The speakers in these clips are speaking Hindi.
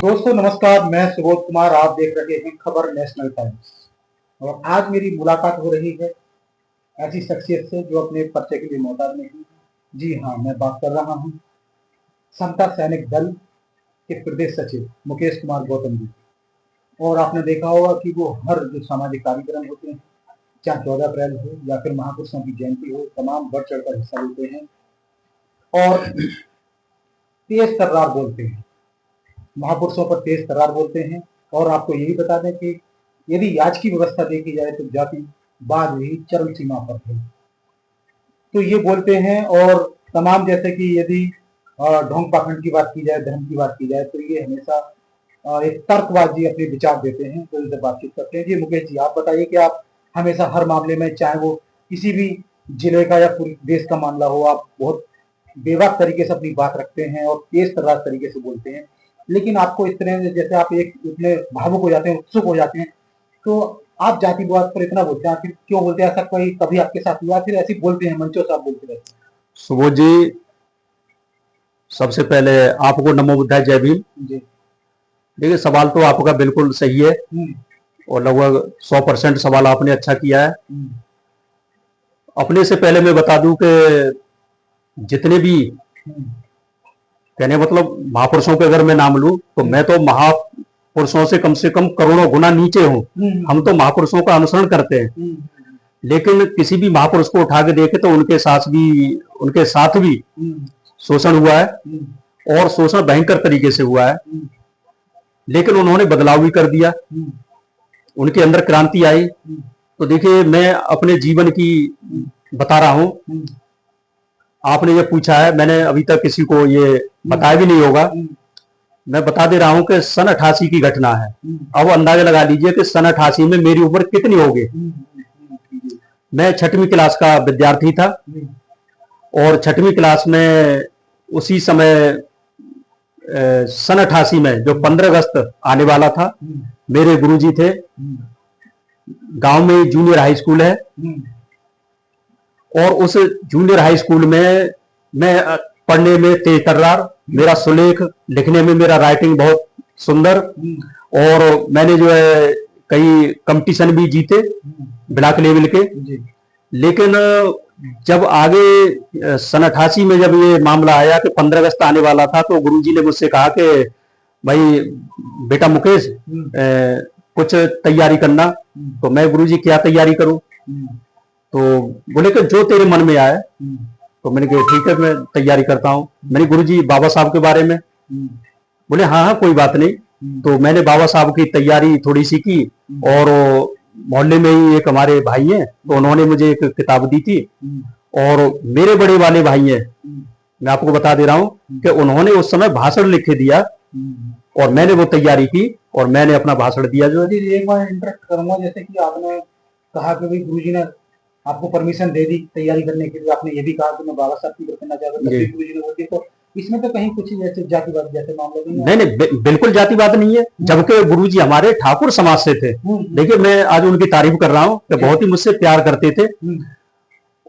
दोस्तों नमस्कार, मैं सुबोध कुमार। आप देख रहे हैं खबर नेशनल टाइम्स। और आज मेरी मुलाकात हो रही है ऐसी शख्सियत से जो अपने परिचय के लिए मोहताज नहीं है। जी हाँ, मैं बात कर रहा हूँ समता सैनिक दल के प्रदेश सचिव मुकेश कुमार गौतम जी। और आपने देखा होगा कि वो हर जो सामाजिक कार्यक्रम होते हैं, चाहे 14 अप्रैल हो या फिर महापुरुषों की जयंती हो, तमाम बढ़ चढ़कर हिस्सा लेते हैं और तेज तर्रार बोलते हैं, महापुरुषों पर तेज तर्रार बोलते हैं। और आपको यही बता दें कि यदि आज की व्यवस्था देखी जाए तो जातिवाद भी चरम सीमा पर है, तो ये बोलते हैं। और तमाम जैसे कि यदि ढोंग पाखंड की बात की जाए, धर्म की बात की जाए, तो ये हमेशा एक तर्कबाजी अपने विचार देते हैं, तो इनसे बातचीत करते हैं। जी मुकेश जी, आप बताइए कि आप हमेशा हर मामले में, चाहे वो किसी भी जिले का या पूरे देश का मामला हो, आप बहुत बेबाक तरीके से अपनी बात रखते हैं और तेज तर्रार तरीके से बोलते हैं। लेकिन आपको इस तरह से, जैसे आप एक इतने भावुक हो जाते हैं, उत्सुक हो जाते हैं, तो आप जातिवाद पर इतना बोलते हैं, आखिर क्यों बोलते हैं? ऐसा कोई कभी आपके साथ हुआ, फिर ऐसे बोलते हैं, मंचों से आप बोलते रहते सुबोध जी, सबसे पहले आपको नमो बुद्धाय, जय भीम हैं? जी। देखिए, सवाल तो आपका बिल्कुल सही है और लगभग 100% सवाल आपने अच्छा किया है। अपने से पहले मैं बता दूं कि जितने भी कहने मतलब महापुरुषों के अगर मैं नाम लूं तो मैं तो महापुरुषों से कम करोड़ों गुना नीचे हूं। हम तो महापुरुषों का अनुसरण करते हैं, लेकिन किसी भी महापुरुष को उठा के देखे तो उनके साथ भी शोषण हुआ है और शोषण भयंकर तरीके से हुआ है। लेकिन उन्होंने बदलाव भी कर दिया, उनके अंदर क्रांति आई। तो देखिए, मैं अपने जीवन की बता रहा हूं। आपने ये पूछा है, मैंने अभी तक किसी को ये बताया भी नहीं होगा। मैं बता दे रहा हूं कि सन 88 की घटना है। अब अंदाजा लगा लीजिए कि सन 88 में मेरी उम्र कितनी होगी। मैं 6वीं क्लास का विद्यार्थी था और 6वीं क्लास में उसी समय सन 88 में जो 15 अगस्त आने वाला था, मेरे गुरुजी थे, गांव में जूनियर हाई स्कूल है और उस जूनियर हाई स्कूल में मैं पढ़ने में तेज तर्रार, मेरा सुलेख, लिखने में मेरा राइटिंग बहुत सुंदर, और मैंने जो है कई कंपटीशन भी जीते ब्लॉक लेवल के। लेकिन जब आगे सन 88 में जब ये मामला आया कि 15 अगस्त आने वाला था, तो गुरुजी ने मुझसे कहा कि भाई बेटा मुकेश, कुछ तैयारी करना। तो मैं गुरुजी क्या तैयारी करूं? तो बोले कि जो तेरे मन में आए। तो मैंने कहा ठीक है, मैं तैयारी करता हूं। मैंने गुरुजी बाबा साहब के बारे में, बोले हाँ हाँ कोई बात नहीं। तो मैंने बाबा साहब की तैयारी थोड़ी सी की और मोहल्ले में ही एक हमारे भाई हैं, तो उन्होंने मुझे एक किताब दी थी। और मेरे बड़े वाले भाई हैं, मैं आपको बता दे रहा हूं कि उन्होंने उस समय भाषण लिख के दिया और मैंने वो तैयारी की और मैंने अपना भाषण दिया। जो एक बार इंटरेक्ट करूंगा, जैसे कि आपने कहा कि भाई गुरुजी ने आपको परमिशन दे दी तैयारी करने के लिए, आपने ये भी कहा कि मैं बाबा साहब की करना चाहता हूं, गुरुजी ने बोल दिया, तो इसमें तो कहीं कुछ जैसे जातिवाद जैसे मामले नहीं, बिल्कुल जातिवाद नहीं है, जबकि गुरुजी हमारे ठाकुर समाज से थे। देखिए, मैं आज उनकी तारीफ कर रहा हूँ कि बहुत ही मुझसे प्यार करते थे।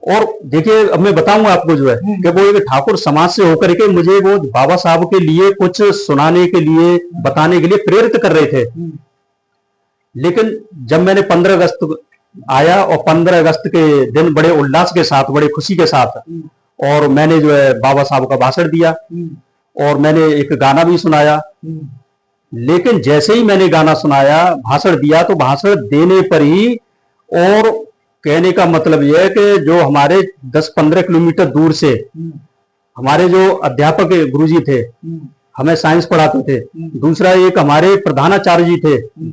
और देखिए, अब मैं बताऊंगा आपको जो है कि वो एक ठाकुर समाज से होकर के मुझे वो बाबा साहब के लिए कुछ सुनाने के लिए, बताने के लिए प्रेरित कर रहे थे। लेकिन जब मैंने 15 अगस्त आया और 15 अगस्त के दिन बड़े उल्लास के साथ, बड़े खुशी के साथ, और मैंने जो है बाबा साहब का भाषण दिया और मैंने एक गाना भी सुनाया। लेकिन जैसे ही मैंने गाना सुनाया, भाषण दिया, तो भाषण देने पर ही, और कहने का मतलब यह है कि जो हमारे 10-15 किलोमीटर दूर से हमारे जो अध्यापक गुरुजी थे, हमें साइंस पढ़ाते थे, दूसरा एक हमारे प्रधानाचार्य जी थे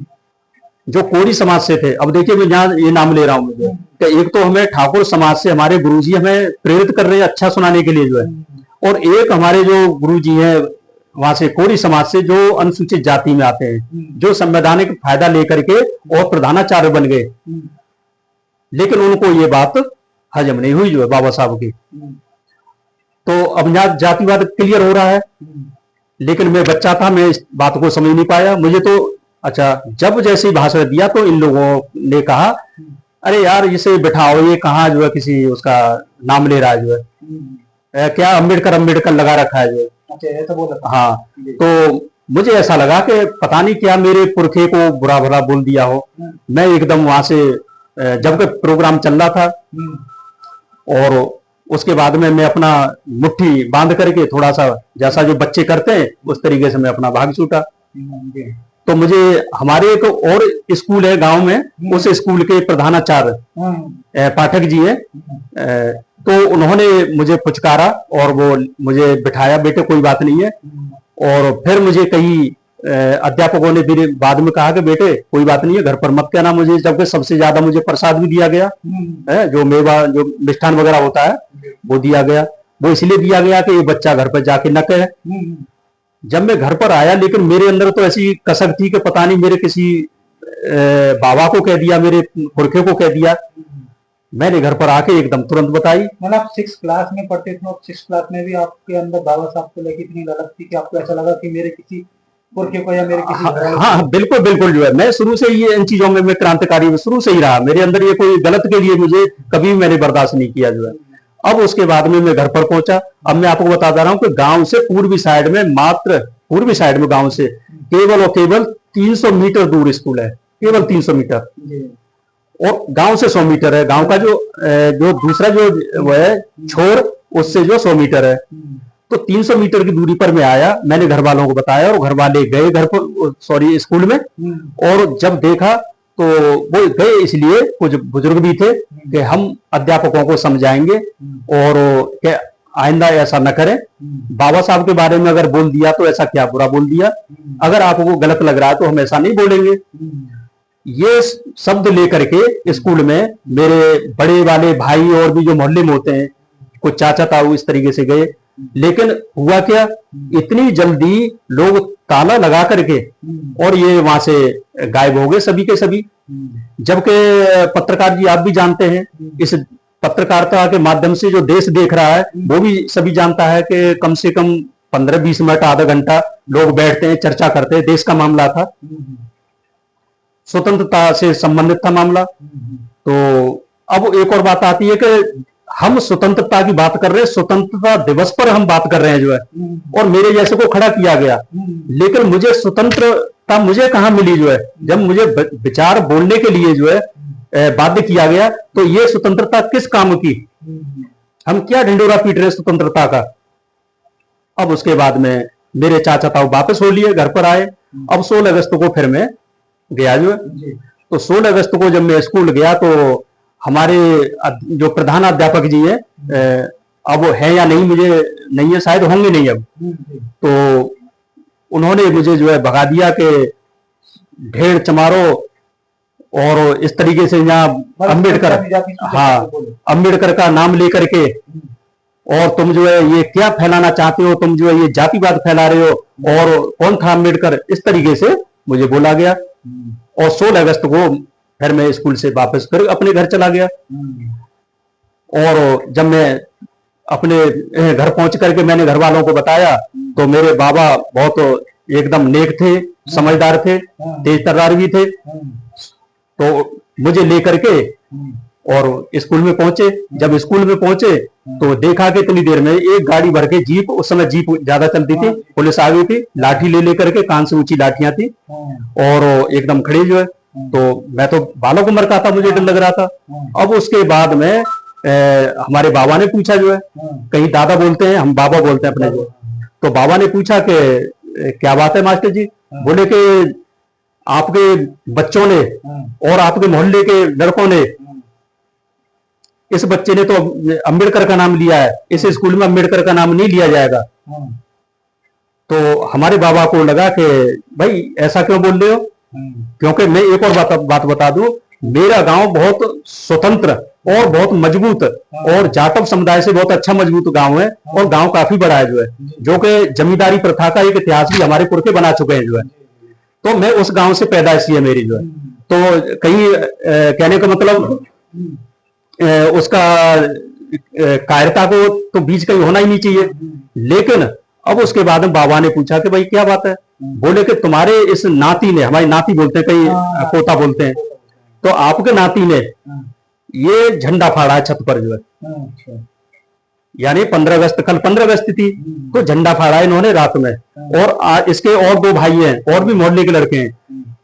जो कोरी समाज से थे। अब देखिए, मैं यहाँ ये नाम ले रहा हूँ मुझे कि एक तो हमें ठाकुर समाज से हमारे गुरुजी हमें प्रेरित कर रहे हैं अच्छा सुनाने के लिए जो है, और एक हमारे जो गुरुजी हैं वहां से कोरी समाज से, जो अनुसूचित जाति में आते हैं, जो संवैधानिक फायदा लेकर के और प्रधानाचार्य बन गए। लेकिन उनको ये बात हजम नहीं हुई जो है बाबा साहब की। तो अब यहाँ जातिवाद क्लियर हो रहा है, लेकिन मैं बच्चा था, मैं इस बात को समझ नहीं पाया। मुझे तो अच्छा, जब जैसे भाषण दिया तो इन लोगों ने कहा, अरे यार इसे बिठाओ, ये कहाँ जो है किसी उसका नाम ले रहा है जो है, क्या अम्बेडकर लगा रखा है जो है। अच्छा, ऐसा बोला? हाँ, तो मुझे ऐसा लगा कि पता नहीं क्या मेरे पुरखे को बुरा भला बोल दिया हो। मैं एकदम वहां से जब que प्रोग्राम चल रहा था और उसके बाद में मैं अपना मुट्ठी बांध करके थोड़ा सा जैसा जो बच्चे करते हैं उस तरीके से मैं अपना भाग छूटा। तो मुझे हमारे एक और स्कूल है गांव में, उस स्कूल के प्रधानाचार्य पाठक जी हैं, तो उन्होंने मुझे पुचकारा और वो मुझे बिठाया, बेटे कोई बात नहीं है। और फिर मुझे कई अध्यापकों ने फिर बाद में कहा कि बेटे कोई बात नहीं है, घर पर मत कहना मुझे, जबकि सबसे ज्यादा मुझे प्रसाद भी दिया गया है, जो मेवा जो मिष्ठान वगैरह होता है वो दिया गया। वो इसलिए दिया गया कि ये बच्चा घर पर जाके न कहे। जब मैं घर पर आया, लेकिन मेरे अंदर तो ऐसी कसक थी कि पता नहीं मेरे किसी बाबा को कह दिया, मेरे पुरखे को कह दिया। मैंने घर पर आके एकदम तुरंत बताई। मतलब 6 क्लास में पढ़ते थे और 6 क्लास में भी आपके अंदर बाबा साहब को लेकर इतनी ललक थी कि आपको ऐसा लगा कि मेरे किसी पुरखे को या मेरे किसी हाँ, बिल्कुल बिल्कुल जो है, मैं शुरू से ये इन चीजों में मैं क्रांतिकारी शुरू से ही रहा। मेरे अंदर ये कोई गलत के लिए मुझे कभी मैंने बर्दाश्त नहीं किया जो है। अब उसके बाद में मैं घर पर पहुंचा। अब मैं आपको बता रहा हूँ कि गांव से पूर्वी साइड में, मात्र पूर्वी साइड में गांव से केवल और केवल 300 मीटर दूर स्कूल है, केवल 300 मीटर, और गांव से 100 मीटर है। गांव का जो दूसरा जो वो है छोर, उससे जो 100 मीटर है। तो 300 मीटर की दूरी पर मैं आया, मैंने घर वालों को बताया और घर वाले गए घर पर, सॉरी स्कूल में। और जब देखा तो वो गए इसलिए, कुछ बुजुर्ग भी थे, कि हम अध्यापकों को समझाएंगे और कि आइंदा ऐसा न करें। बाबा साहब के बारे में अगर बोल दिया तो ऐसा क्या बुरा बोल दिया, अगर आपको गलत लग रहा है तो हम ऐसा नहीं बोलेंगे। ये शब्द लेकर के स्कूल में मेरे बड़े वाले भाई और भी जो मोहल्ले में होते हैं, कुछ चाचा ताऊ इस तरीके से गए। लेकिन हुआ क्या, इतनी जल्दी लोग ताला लगा करके और ये वहां से गायब हो गए सभी के सभी। जबकि पत्रकार जी आप भी जानते हैं, इस पत्रकारिता के माध्यम से जो देश देख रहा है वो भी सभी जानता है कि कम से कम 15-20 मिनट, आधा घंटा लोग बैठते हैं, चर्चा करते हैं। देश का मामला था, स्वतंत्रता से संबंधित था मामला। तो अब एक और बात आती है कि हम स्वतंत्रता की बात कर रहे हैं, स्वतंत्रता दिवस पर हम बात कर रहे हैं जो है, और मेरे जैसे को खड़ा किया गया। लेकिन मुझे स्वतंत्रता मुझे कहां मिली जो है, जब मुझे विचार बोलने के लिए जो है बाध्य किया गया। तो ये स्वतंत्रता किस काम की, हम क्या ढिंडोरा पीट रहे स्वतंत्रता का। अब उसके बाद में मेरे चाचा ताऊ वापस हो लिए, घर पर आए। अब 16 अगस्त को फिर मैं गया जो है। तो 16 अगस्त को जब मैं स्कूल गया तो हमारे जो प्रधान अध्यापक जी है, अब वो है या नहीं मुझे नहीं है, शायद होंगे नहीं अब, तो उन्होंने मुझे जो है भगा दिया कि ढेर चमारो, और इस तरीके से यहाँ अम्बेडकर, हाँ, अम्बेडकर का नाम लेकर के, और तुम जो है ये क्या फैलाना चाहते हो, तुम जो है ये जातिवाद फैला रहे हो, और कौन था अम्बेडकर, इस तरीके से मुझे बोला गया। और 16 अगस्त को फिर मैं स्कूल से वापस फिर अपने घर चला गया। और जब मैं अपने घर पहुंच करके मैंने घर वालों को बताया तो मेरे बाबा बहुत एकदम नेक थे, समझदार थे, तेज तर्रार भी थे। तो मुझे लेकर के और स्कूल में पहुंचे। जब स्कूल में पहुंचे तो देखा कि इतनी देर में एक गाड़ी भर के जीप, उस समय जीप ज्यादा चलती थी, पुलिस आ गई थी, लाठी ले लेकर के, कान से ऊंची लाठियां थी, और एकदम खड़ी जो है। तो मैं तो बालक उम्र का था, मुझे डर लग रहा था। अब उसके बाद में हमारे बाबा ने पूछा जो है, कहीं दादा बोलते हैं, हम बाबा बोलते हैं अपने जो। तो बाबा ने पूछा कि क्या बात है मास्टर जी। बोले कि आपके बच्चों ने और आपके मोहल्ले के लड़कों ने, इस बच्चे ने तो अम्बेडकर का नाम लिया है, इस स्कूल में अम्बेडकर का नाम नहीं लिया जाएगा। तो हमारे बाबा को लगा कि भाई ऐसा क्यों बोल रहे हो, क्योंकि मैं एक और बात बता दूं, मेरा गांव बहुत स्वतंत्र और बहुत मजबूत और जाटव समुदाय से बहुत अच्छा मजबूत गांव है, और गांव काफी बड़ा है जो है, जो कि जमींदारी प्रथा का एक इतिहास भी हमारे पुरखे बना चुके हैं जो है। तो मैं उस गांव से पैदाइशी है मेरी जो है। तो कहीं कहने का मतलब उसका कायरता को तो बीच कहीं होना ही नहीं चाहिए। लेकिन अब उसके बाद में बाबा ने पूछा कि भाई क्या बात है। बोले कि तुम्हारे इस नाती ने, हमारी नाती बोलते हैं, कहीं पोता बोलते हैं, तो आपके नाती ने ये झंडा फाड़ा है छत पर जो है। यानी 15 अगस्त, कल 15 अगस्त थी, तो झंडा फहराया इन्होंने रात में। और इसके और 2 भाई हैं और भी मोहल्ले के लड़के हैं।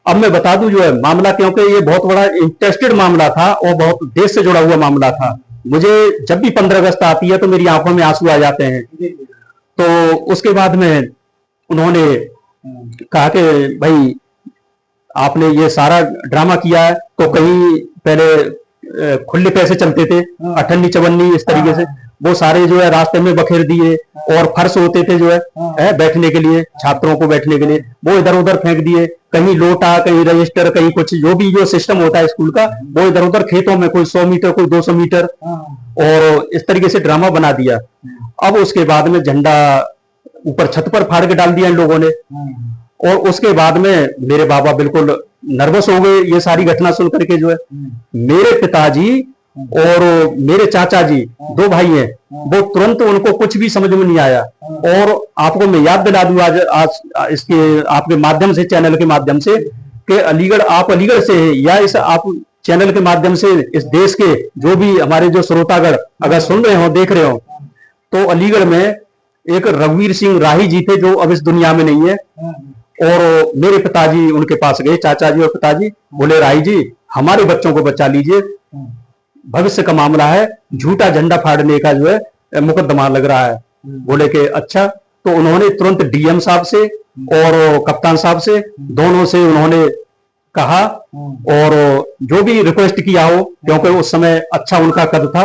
अब मैं बता दूं जो है मामला, क्योंकि ये बहुत बड़ा इंटरेस्टेड मामला था और बहुत देश से जुड़ा हुआ मामला था। मुझे जब भी 15 अगस्त आती है तो मेरी आंखों में आंसू आ जाते हैं। तो उसके बाद में उन्होंने कहा कि भाई आपने ये सारा ड्रामा किया है, तो कहीं पहले खुले पैसे चलते थे, अठन्नी चवन्नी इस तरीके से, वो सारे जो है रास्ते में बखेर दिए। और फर्श होते थे जो है बैठने के लिए, छात्रों को बैठने के लिए, वो इधर उधर फेंक दिए। कहीं लोटा, कहीं रजिस्टर, कहीं कुछ, जो भी जो सिस्टम होता है स्कूल का, वो इधर उधर खेतों में, कोई 100 मीटर, कोई 200 मीटर, और इस तरीके से ड्रामा बना दिया। अब उसके बाद में झंडा ऊपर छत पर फाड़ के डाल दिया इन लोगों ने। और उसके बाद में मेरे बाबा बिल्कुल नर्वस हो गए ये सारी घटना सुन करके जो है। मेरे पिताजी और मेरे चाचा जी, 2 भाई हैं, वो तुरंत, उनको कुछ भी समझ में नहीं आया। और आपको मैं याद दिला दूं आज इसके आपके माध्यम से, चैनल के माध्यम से, कि अलीगढ़, आप अलीगढ़ से हैं, या इस आप चैनल के माध्यम से इस देश के जो भी हमारे जो श्रोतागण अगर सुन रहे हो, देख रहे हो, तो अलीगढ़ में एक रघुवीर सिंह राही जी थे जो अब इस दुनिया में नहीं है। और मेरे पिताजी उनके पास गए, चाचा जी और पिताजी, बोले राही जी हमारे बच्चों को बचा लीजिए, भविष्य का मामला है, झूठा झंडा फाड़ने का जो है मुकदमा लग रहा है। बोले कि अच्छा। तो उन्होंने तुरंत डीएम साहब से और कप्तान साहब से, दोनों से उन्होंने कहा और जो भी रिक्वेस्ट किया हो, क्योंकि उस समय अच्छा उनका कद था,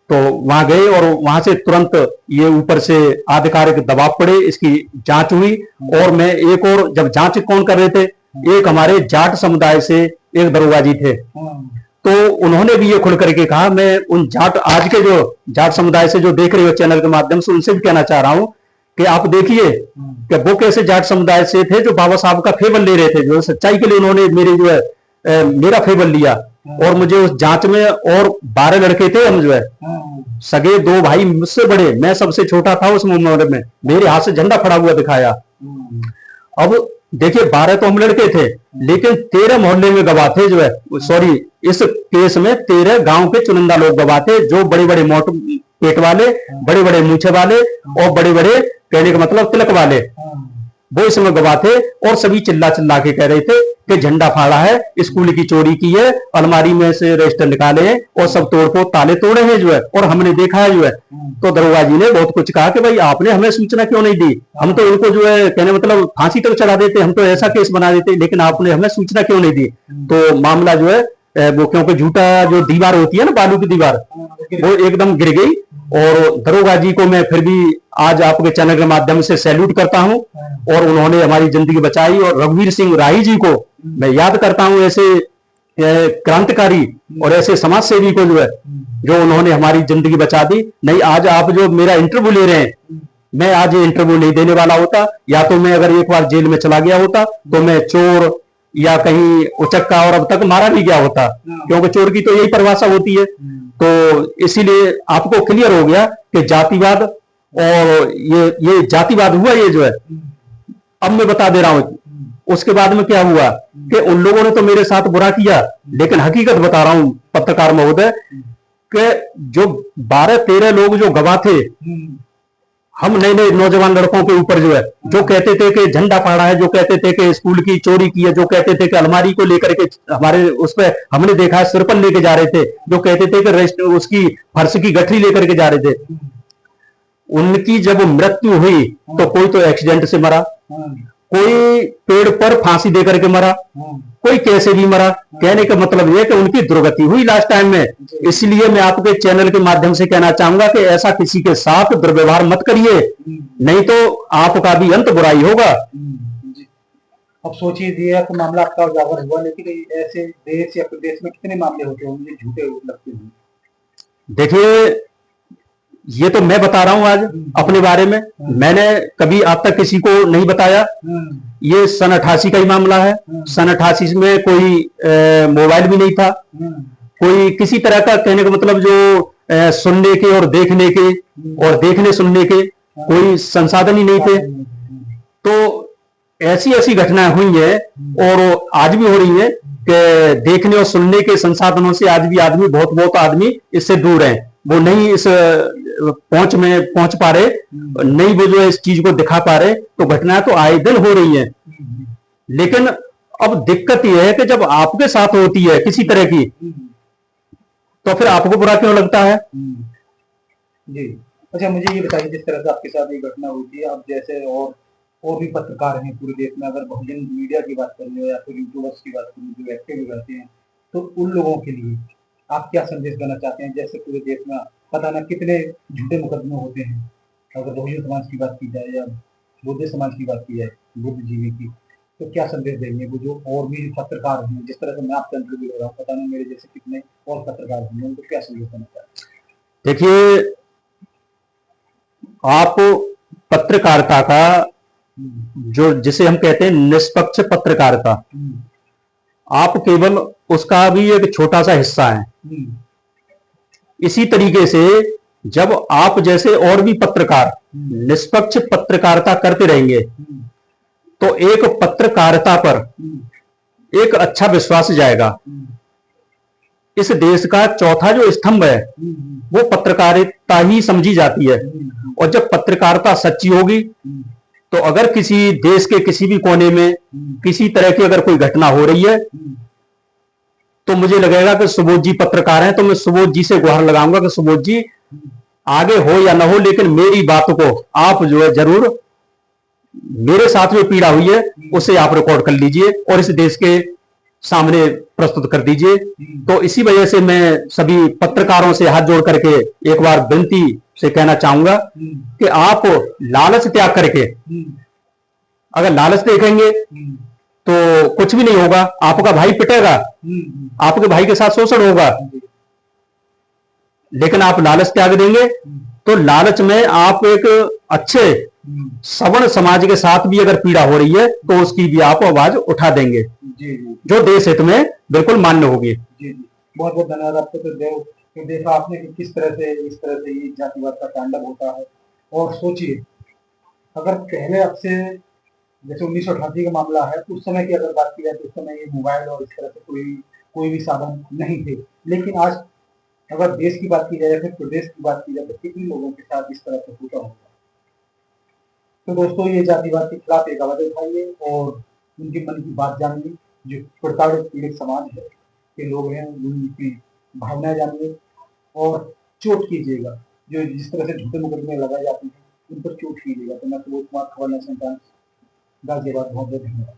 तो वहां गए और वहां से तुरंत ये ऊपर से आधिकारिक दबाव पड़े, इसकी जांच हुई। और मैं एक और, जब जांच कौन कर रहे थे, एक हमारे जाट समुदाय से एक दरोगा जी थे, तो उन्होंने भी ये खुल करके कहा। मैं उन जाट, आज के जो जाट समुदाय से जो देख रहे हो चैनल के माध्यम से, उनसे भी कहना चाह रहा हूं कि आप देखिए कि वो कैसे जाट समुदाय से थे जो बाबा साहब का फेवर ले रहे थे, जो सच्चाई के लिए उन्होंने मेरे जो है मेरा फेवर लिया। और मुझे उस जांच में और 12 लड़के थे, हम जो है सगे, 2 भाई मुझसे बड़े, मैं सबसे छोटा था उस उम्र में, मेरे हाथ से झंडा फड़ा हुआ दिखाया। अब देखिए 12 तो हम लड़के थे, लेकिन 13 मोहल्ले में गवाह थे जो है, सॉरी इस केस में 13 गांव के चुनिंदा लोग गवाह थे, जो बड़े बड़े मोट पेट वाले, बड़े बड़े मूछे वाले और बड़े बड़े, कहने का मतलब तिलक वाले, वो इसमें गवाह थे। और सभी चिल्ला चिल्ला के कह रहे थे कि झंडा फाड़ा है, स्कूल की चोरी की है, अलमारी में से रजिस्टर निकाले हैं और सब तोड़ फोड़, ताले तोड़े हैं जो है, और हमने देखा है जो है। तो दरोगा जी ने बहुत कुछ कहा कि भाई आपने हमें सूचना क्यों नहीं दी, हम तो इनको जो है, कहने मतलब फांसी तक चढ़ा देते, हम तो ऐसा केस बना देते, लेकिन आपने हमें सूचना क्यों नहीं दी। तो मामला जो है वो, क्योंकि झूठा जो दीवार होती है ना, बालू की दीवार, वो एकदम गिर गई। और दरोगा जी को मैं फिर भी आज आपके चैनल के माध्यम से सैल्यूट करता हूं, और उन्होंने हमारी जिंदगी बचाई। और रघुवीर सिंह राही जी को मैं याद करता हूं, ऐसे क्रांतिकारी और ऐसे समाज सेवी को जो है, जो उन्होंने हमारी जिंदगी बचा दी। नहीं आज आप जो मेरा इंटरव्यू ले रहे हैं, मैं आज ये इंटरव्यू नहीं देने वाला होता, या तो मैं अगर एक बार जेल में चला गया होता तो मैं चोर या कहीं उचक्का और अब तक मारा नहीं गया होता, क्योंकि चोर की तो यही परिभाषा होती है। तो इसीलिए आपको क्लियर हो गया कि जातिवाद, और ये जातिवाद हुआ ये जो है। अब मैं बता दे रहा हूं उसके बाद में क्या हुआ, कि उन लोगों ने तो मेरे साथ बुरा किया, लेकिन हकीकत बता रहा हूं पत्रकार महोदय, कि जो 12-13 लोग जो गवाह थे, हम नए नए नौजवान लड़कों के ऊपर जो है, जो कहते थे कि झंडा फाड़ा है, जो कहते थे कि स्कूल की चोरी की है, जो कहते थे कि अलमारी को लेकर के हमारे उस पर हमने देखा है सिरपन लेके जा रहे थे, जो कहते थे कि उसकी फर्श की गठरी लेकर के जा रहे थे, उनकी जब मृत्यु हुई तो कोई तो एक्सीडेंट से मरा, कोई पेड़ पर फांसी देकर के मरा, कोई कैसे भी मरा। कहने का मतलब यह कि उनकी दुर्गति हुई लास्ट टाइम में। इसलिए मैं आपके चैनल के माध्यम से कहना चाहूंगा कि ऐसा किसी के साथ दुर्व्यवहार मत करिए, नहीं तो आपका भी अंत बुराई होगा। अब सोचिए दिया तो मामला आपका उजागर हुआ, लेकिन ऐसे देश या प्रदेश में कितने मामले होते होंगे झूठे लगते हैं। देखिए ये तो मैं बता रहा हूं आज अपने बारे में, मैंने कभी आज तक किसी को नहीं बताया। ये सन 88 का ही मामला है। सन 88 में कोई मोबाइल भी नहीं था, कोई किसी तरह का, कहने का मतलब जो सुनने के और देखने के और देखने सुनने के कोई संसाधन ही नहीं थे। तो ऐसी ऐसी घटनाएं हुई है और आज भी हो रही है कि देखने और सुनने के संसाधनों से आज भी आदमी बहुत आदमी इससे दूर है। वो नहीं इस पहुंच में पहुंच पा रहे, नहीं वो जो है इस चीज को दिखा पा रहे, तो घटनाएं तो आए दिन हो रही हैं। लेकिन अब दिक्कत यह है कि जब आपके साथ होती है किसी तरह की, तो फिर आपको बुरा क्यों लगता है? जी। अच्छा, मुझे ये बताइए, जिस तरह से आपके साथ ये घटना हुई थी, अब जैसे और भी पत्रकार हैं पूरे देश में, अगर बहुजन मीडिया की बात कर लो या फिर यूट्यूबर्स की बात कर लो जो एक्टिव रहते हैं, तो उन लोगों के लिए आप क्या संदेश देना चाहते हैं? जैसे पूरे देश में पता ना कितने झूठे मुकदमे होते हैं, अगर बहुजन समाज की बात की जाए या बुद्ध समाज की बात की जाए, बुद्धिजीवी की, तो क्या संदेश देंगे वो जो और भी पत्रकार हैं, जिस तरह से मैं आपसे इंटरव्यू ले रहा हूँ, पता नहीं मेरे जैसे कितने और पत्रकार होंगे, उनको क्या संदेश देना चाहते देखिए, आप पत्रकारिता का हैं? जो जिसे हम कहते हैं निष्पक्ष पत्रकारिता, आप केवल उसका भी एक छोटा सा हिस्सा है। इसी तरीके से जब आप जैसे और भी पत्रकार निष्पक्ष पत्रकारिता करते रहेंगे, तो एक पत्रकारिता पर एक अच्छा विश्वास जाएगा। इस देश का चौथा जो स्तंभ है वो पत्रकारिता ही समझी जाती है। और जब पत्रकारिता सच्ची होगी, तो अगर किसी देश के किसी भी कोने में किसी तरह की अगर कोई घटना हो रही है, तो मुझे लगेगा कि सुबोध जी पत्रकार हैं, तो मैं सुबोध जी से गुहार लगाऊंगा कि सुबोध जी, आगे हो या ना हो, लेकिन मेरी बात को आप जो है जरूर, मेरे साथ जो पीड़ा हुई है उसे आप रिकॉर्ड कर लीजिए और इस देश के सामने प्रस्तुत कर दीजिए। तो इसी वजह से मैं सभी पत्रकारों से हाथ जोड़ करके एक बार विनती से कहना चाहूंगा कि आप लालच त्याग करके, अगर लालच देखेंगे तो कुछ भी नहीं होगा। आपका भाई पिटेगा, आपके भाई के साथ शोषण होगा, लेकिन आप लालच त्याग देंगे तो लालच में आप एक अच्छे सवर्ण समाज के साथ भी अगर पीड़ा हो रही है तो उसकी भी आप आवाज उठा देंगे, जो देश हित में बिल्कुल मान्य होगी। जी जी, बहुत बहुत धन्यवाद आपको। तो देखा आपने कि किस तरह से इस तरह से ये जातिवाद का तांडव होता है। और सोचिए, अगर पहले अब से जैसे 1988 का मामला है, उस समय की अगर बात की जाए तो उस समय ये मोबाइल और इस तरह से कोई भी साधन नहीं थे। लेकिन आज अगर देश की बात की जाए या फिर प्रदेश की बात की जाए तो कितने लोगों के साथ इस तरह से होता होगा। तो दोस्तों, ये जातिवाद के खिलाफ एक आवाज उठाइए और उनके मन की बात जानिए। जो प्रताड़ित पीड़ित समाज है के लोग हैं, उनकी भावनाएं जानिए और चोट कीजिएगा। जो जिस तरह से झूठे मुकदमे लगाए जाते हैं, उन पर चोट कीजिएगा। तो मैं सुबोध कुमार, खबर नेशनल टाइम्स, गाजियाबाद, बहुत बहुत धन्यवाद।